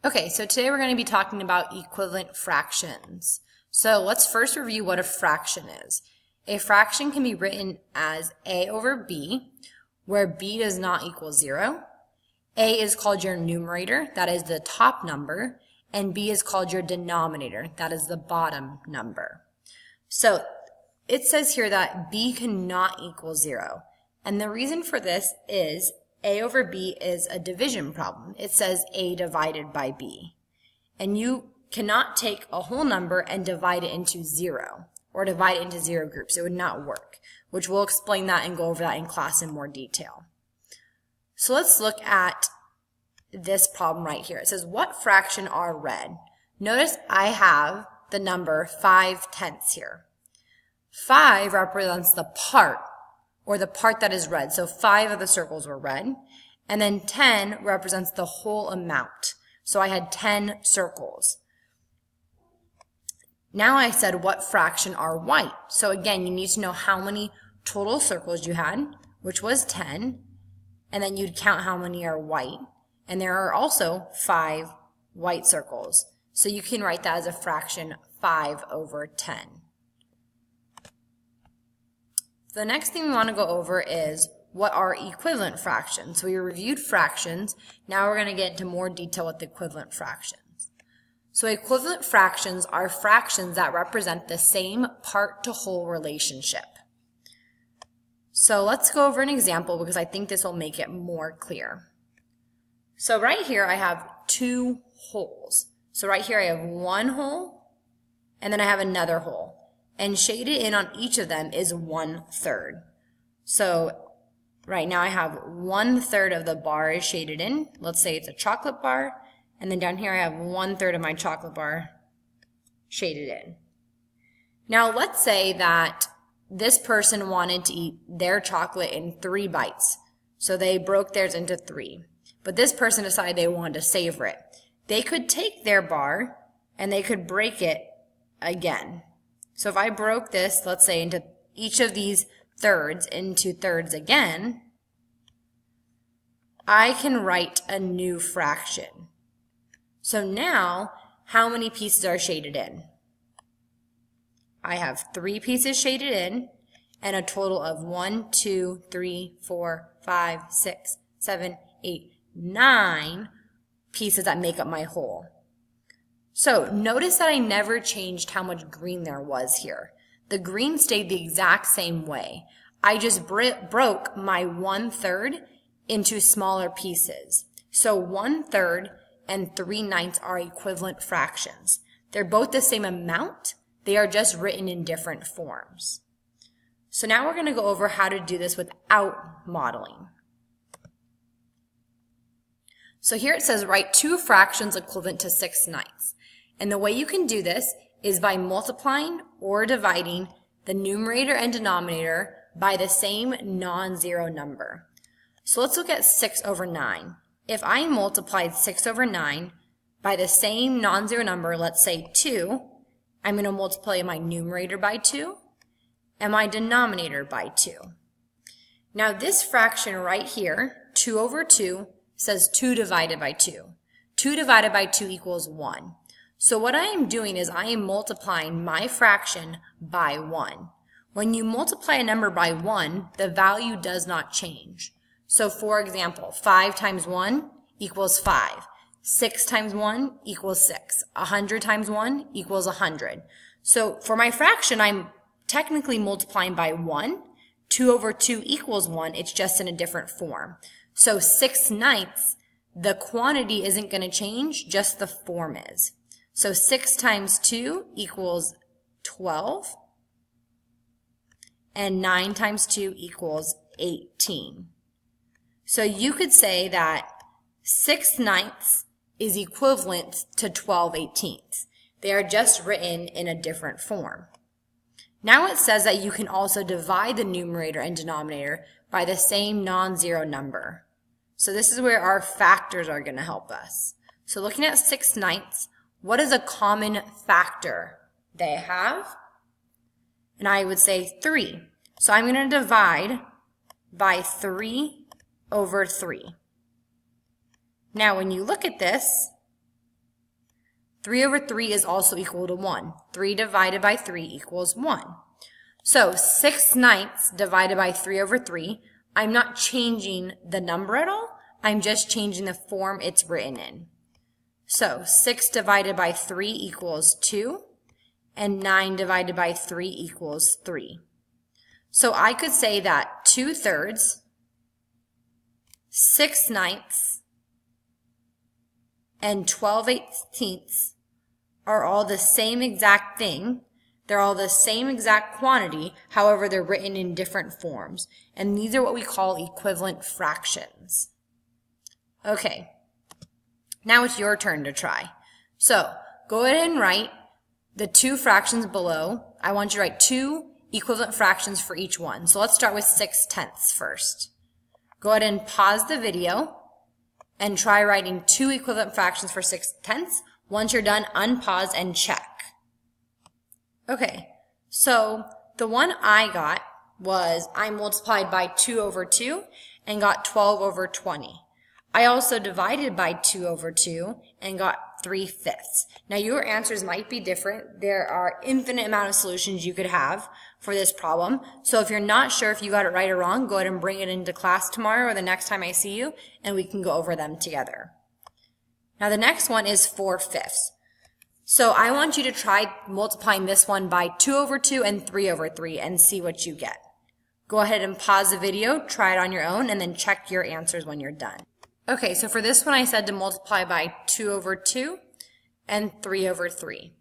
Okay, so today we're going to be talking about equivalent fractions. So let's first review what a fraction is. A fraction can be written as a over b, where b does not equal 0. A is called your numerator, that is the top number, and b is called your denominator, that is the bottom number. So it says here that b cannot equal 0. And the reason for this is a over b is a division problem. It says a divided by b. And you cannot take a whole number and divide it into 0 or divide it into 0 groups. It would not work, which we'll explain that and go over that in class in more detail. So let's look at this problem right here. It says, what fraction are red? Notice I have the number 5/10 here. 5 represents the part, or the part that is red. So 5 of the circles were red. And then 10 represents the whole amount. So I had 10 circles. Now I said, what fraction are white? So again, you need to know how many total circles you had, which was 10. And then you'd count how many are white. And there are also 5 white circles. So you can write that as a fraction 5 over 10. The next thing we want to go over is what are equivalent fractions. So we reviewed fractions. Now we're going to get into more detail with equivalent fractions. So equivalent fractions are fractions that represent the same part-to-whole relationship. So let's go over an example because I think this will make it more clear. So right here I have 2 wholes. So right here I have 1 hole and then I have another hole. And shaded in on each of them is 1/3. So right now I have 1/3 of the bar is shaded in. Let's say it's a chocolate bar. And then down here I have 1/3 of my chocolate bar shaded in. Now let's say that this person wanted to eat their chocolate in 3 bites. So they broke theirs into 3. But this person decided they wanted to savor it. They could take their bar and they could break it again. So if I broke this, let's say, into each of these thirds into thirds again, I can write a new fraction. So now, how many pieces are shaded in? I have 3 pieces shaded in, and a total of 1, 2, 3, 4, 5, 6, 7, 8, 9 pieces that make up my whole. So notice that I never changed how much green there was here. The green stayed the exact same way. I just broke my 1/3 into smaller pieces. So 1/3 and 3/9 are equivalent fractions. They're both the same amount. They are just written in different forms. So now we're going to go over how to do this without modeling. So here it says write 2 fractions equivalent to 6/9. And the way you can do this is by multiplying or dividing the numerator and denominator by the same non-zero number. So let's look at 6 over 9. If I multiplied 6 over 9 by the same non-zero number, let's say 2, I'm going to multiply my numerator by 2 and my denominator by 2. Now this fraction right here, 2 over 2, says 2 divided by 2. 2 divided by 2 equals 1. So what I am doing is I am multiplying my fraction by 1. When you multiply a number by 1, the value does not change. So for example, 5 times 1 equals 5. 6 times 1 equals 6. 100 times 1 equals 100. So for my fraction, I'm technically multiplying by 1. 2 over 2 equals 1. It's just in a different form. So 6/9, the quantity isn't going to change, just the form is. So 6 times 2 equals 12, and 9 times 2 equals 18. So you could say that 6/9 is equivalent to 12/18. They are just written in a different form. Now it says that you can also divide the numerator and denominator by the same non-zero number. So this is where our factors are going to help us. So looking at 6/9, what is a common factor they have? And I would say 3. So I'm going to divide by 3 over 3. Now when you look at this, 3 over 3 is also equal to 1. 3 divided by 3 equals 1. So 6/9 divided by 3 over 3, I'm not changing the number at all. I'm just changing the form it's written in. So 6 divided by 3 equals 2, and 9 divided by 3 equals 3. So I could say that 2/3, 6/9, and 12/18 are all the same exact thing. They're all the same exact quantity, however, they're written in different forms. And these are what we call equivalent fractions. Okay, now it's your turn to try. So go ahead and write the two fractions below. I want you to write 2 equivalent fractions for each one. So let's start with 6/10 first. Go ahead and pause the video and try writing 2 equivalent fractions for 6/10. Once you're done, unpause and check. Okay, so the one I got was I multiplied by 2 over 2 and got 12 over 20. I also divided by 2 over 2 and got 3/5. Now your answers might be different. There are infinite amount of solutions you could have for this problem. So if you're not sure if you got it right or wrong, go ahead and bring it into class tomorrow or the next time I see you, and we can go over them together. Now the next one is 4/5. So I want you to try multiplying this one by 2 over 2 and 3 over 3 and see what you get. Go ahead and pause the video, try it on your own, and then check your answers when you're done. Okay, so for this one I said to multiply by 2 over 2 and 3 over 3.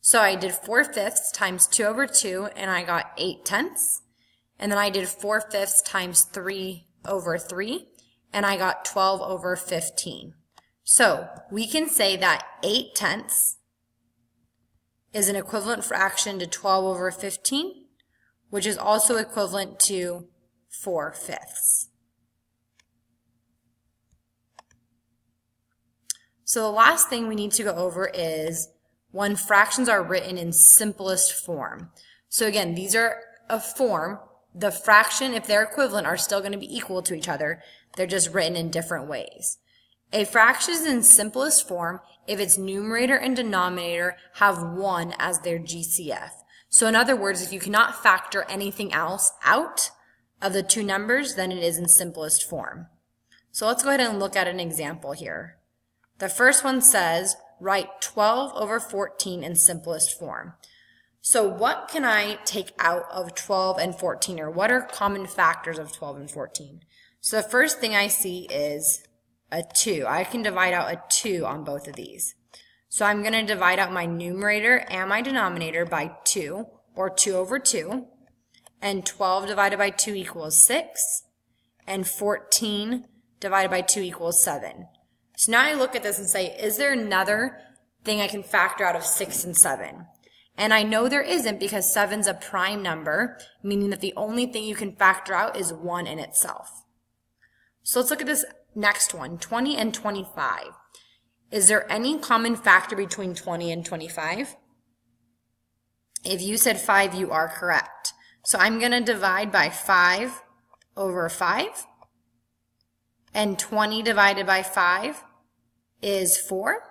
So I did 4/5 times 2 over 2 and I got 8/10. And then I did 4/5 times 3 over 3 and I got 12 over 15. So we can say that 8/10 is an equivalent fraction to 12 over 15, which is also equivalent to 4/5. So the last thing we need to go over is when fractions are written in simplest form. So again, these are a form. The fraction, if they're equivalent, are still going to be equal to each other. They're just written in different ways. A fraction is in simplest form if its numerator and denominator have 1 as their GCF. So in other words, if you cannot factor anything else out of the two numbers, then it is in simplest form. So let's go ahead and look at an example here. The first one says, write 12 over 14 in simplest form. So what can I take out of 12 and 14, or what are common factors of 12 and 14? So the first thing I see is a 2. I can divide out a 2 on both of these. So I'm going to divide out my numerator and my denominator by 2, or 2 over 2. And 12 divided by 2 equals 6. And 14 divided by 2 equals 7. So now I look at this and say, is there another thing I can factor out of 6 and 7? And I know there isn't, because 7's a prime number, meaning that the only thing you can factor out is 1 in itself. So let's look at this next one, 20 and 25. Is there any common factor between 20 and 25? If you said 5, you are correct. So I'm going to divide by 5 over 5. And 20 divided by 5 is 4.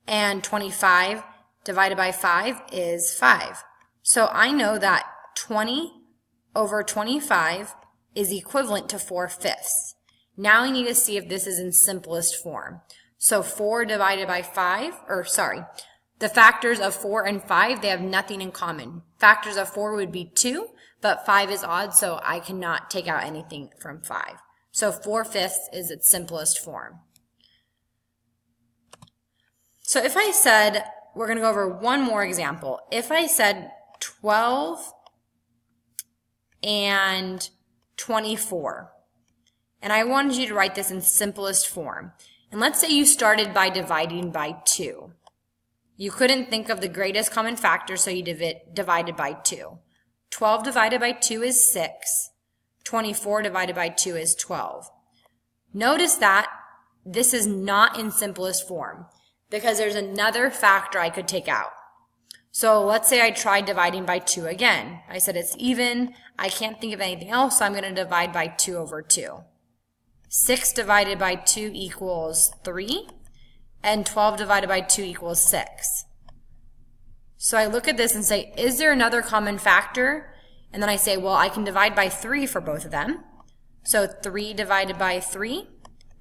And 25 divided by 5 is 5. So I know that 20 over 25 is equivalent to 4/5. Now I need to see if this is in simplest form. So 4 divided by 5, the factors of 4 and 5, they have nothing in common. Factors of 4 would be 2, but 5 is odd, so I cannot take out anything from 5. So 4/5 is its simplest form. So if I said, we're going to go over one more example. If I said 12 and 24, and I wanted you to write this in simplest form, and let's say you started by dividing by 2. You couldn't think of the greatest common factor, so you divided by 2. 12 divided by 2 is 6. 24 divided by 2 is 12. Notice that this is not in simplest form, because there's another factor I could take out. So let's say I tried dividing by 2 again. I said it's even. I can't think of anything else, so I'm going to divide by 2 over 2. 6 divided by 2 equals 3. and 12 divided by 2 equals 6. So I look at this and say, is there another common factor? And then I say, well, I can divide by 3 for both of them. So 3 divided by 3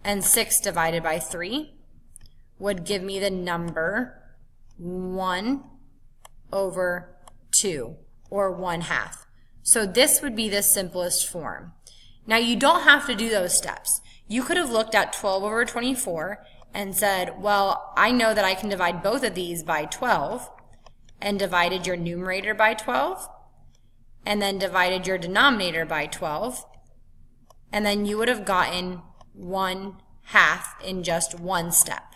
and 6 divided by 3 would give me the number 1 over 2, or 1/2. So this would be the simplest form. Now you don't have to do those steps. You could have looked at 12 over 24 and said, well, I know that I can divide both of these by 12, and divided your numerator by 12, and then divided your denominator by 12, and then you would have gotten 1/2 in just one step.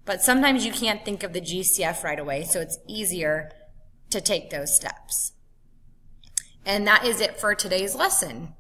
But sometimes you can't think of the GCF right away, so it's easier to take those steps. And that is it for today's lesson.